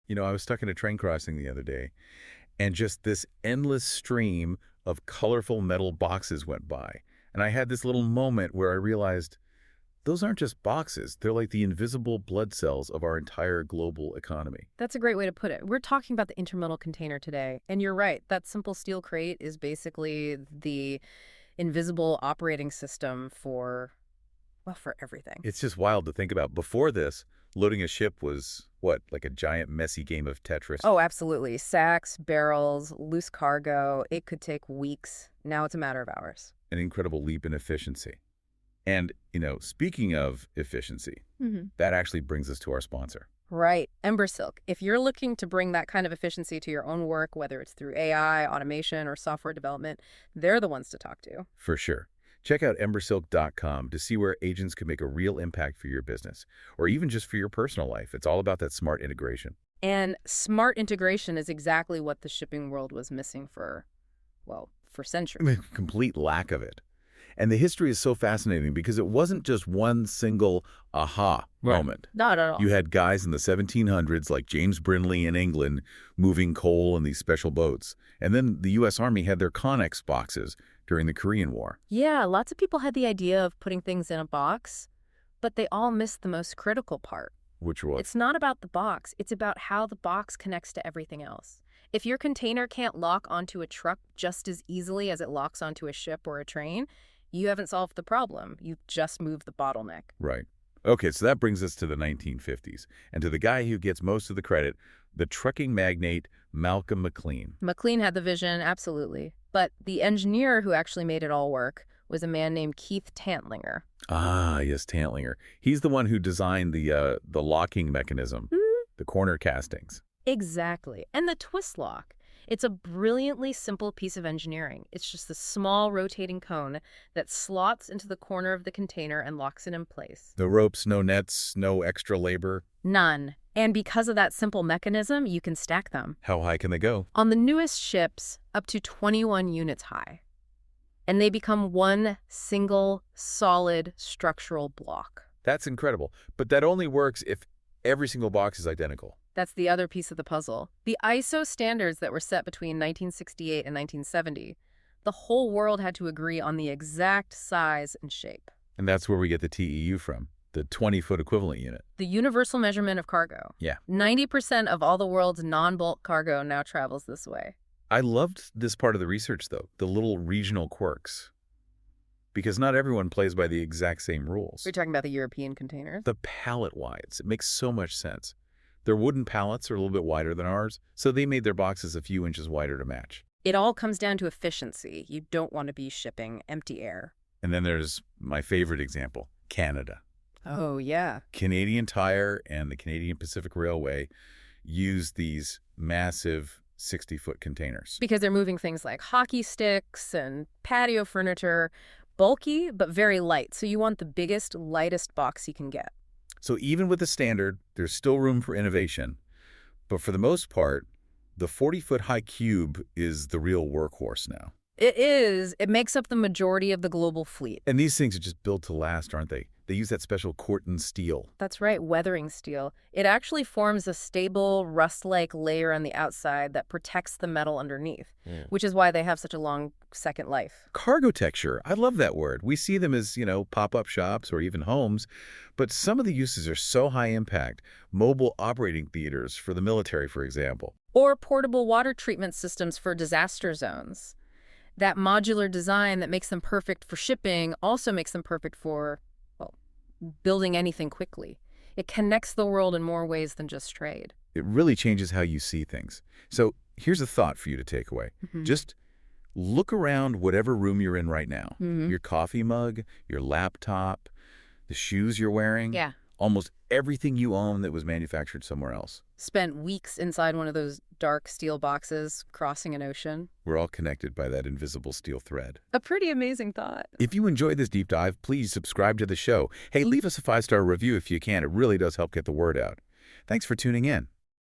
I was stuck in a train crossing the other day, and just this endless stream of colorful metal boxes went by. And I had this little moment where I realized those aren't just boxes. They're like the invisible blood cells of our entire global economy. That's a great way to put it. We're talking about the intermodal container today. And you're right. That simple steel crate is basically the invisible operating system for, well, for everything. It's just wild to think about. Before this, loading a ship was, what, like a giant messy game of Tetris? Oh, absolutely. Sacks, barrels, loose cargo. It could take weeks. Now it's a matter of hours. An incredible leap in efficiency. And, speaking of efficiency, that actually brings us to our sponsor. Right. Embersilk. If you're looking to bring that kind of efficiency to your own work, whether it's through AI, automation, or software development, they're the ones to talk to. For sure. Check out embersilk.com to see where agents can make a real impact for your business, or even just for your personal life. It's all about that smart integration. And smart integration is exactly what the shipping world was missing for centuries. Complete lack of it. And the history is so fascinating because it wasn't just one single aha moment. Not at all. You had guys in the 1700s like James Brindley in England moving coal in these special boats. And then the U.S. Army had their Connex boxes during the Korean War. Yeah, lots of people had the idea of putting things in a box, but they all missed the most critical part. Which was? It's not about the box. It's about how the box connects to everything else. If your container can't lock onto a truck just as easily as it locks onto a ship or a train, you haven't solved the problem. You've just moved the bottleneck. Right. Okay, so that brings us to the 1950s, and to the guy who gets most of the credit, the trucking magnate Malcolm McLean. McLean had the vision, absolutely. But the engineer who actually made it all work was a man named Keith Tantlinger. Ah, yes, Tantlinger. He's the one who designed the locking mechanism, the corner castings. Exactly. And the twist lock. It's a brilliantly simple piece of engineering. It's just a small rotating cone that slots into the corner of the container and locks it in place. No ropes, no nets, no extra labor. None. And because of that simple mechanism, you can stack them. How high can they go? On the newest ships, up to 21 units high. And they become one single, solid structural block. That's incredible. But that only works if every single box is identical. That's the other piece of the puzzle. The ISO standards that were set between 1968 and 1970, the whole world had to agree on the exact size and shape. And that's where we get the TEU from, the 20-foot equivalent unit. The universal measurement of cargo. Yeah. 90% of all the world's non-bulk cargo now travels this way. I loved this part of the research, though, the little regional quirks. Because not everyone plays by the exact same rules. We're talking about the European containers? The pallet wides. It makes so much sense. Their wooden pallets are a little bit wider than ours, so they made their boxes a few inches wider to match. It all comes down to efficiency. You don't want to be shipping empty air. And then there's my favorite example, Canada. Oh, yeah. Canadian Tire and the Canadian Pacific Railway use these massive 60-foot containers. Because they're moving things like hockey sticks and patio furniture, bulky but very light. So you want the biggest, lightest box you can get. So even with the standard, there's still room for innovation. But for the most part, the 40-foot high cube is the real workhorse now. It is. It makes up the majority of the global fleet. And these things are just built to last, aren't they? They use that special Corten steel. That's right, weathering steel. It actually forms a stable, rust-like layer on the outside that protects the metal underneath, which is why they have such a long second life. Cargo texture. I love that word. We see them as, pop-up shops or even homes, but some of the uses are so high impact. Mobile operating theaters for the military, for example. Or portable water treatment systems for disaster zones. That modular design that makes them perfect for shipping also makes them perfect for, building anything quickly. It connects the world in more ways than just trade. It really changes how you see things. So here's a thought for you to take away. Just look around whatever room you're in right now. Your coffee mug, your laptop, the shoes you're wearing. Yeah. Almost everything you own that was manufactured somewhere else. Spent weeks inside one of those dark steel boxes crossing an ocean. We're all connected by that invisible steel thread. A pretty amazing thought. If you enjoyed this deep dive, please subscribe to the show. Hey, leave us a 5-star review if you can. It really does help get the word out. Thanks for tuning in.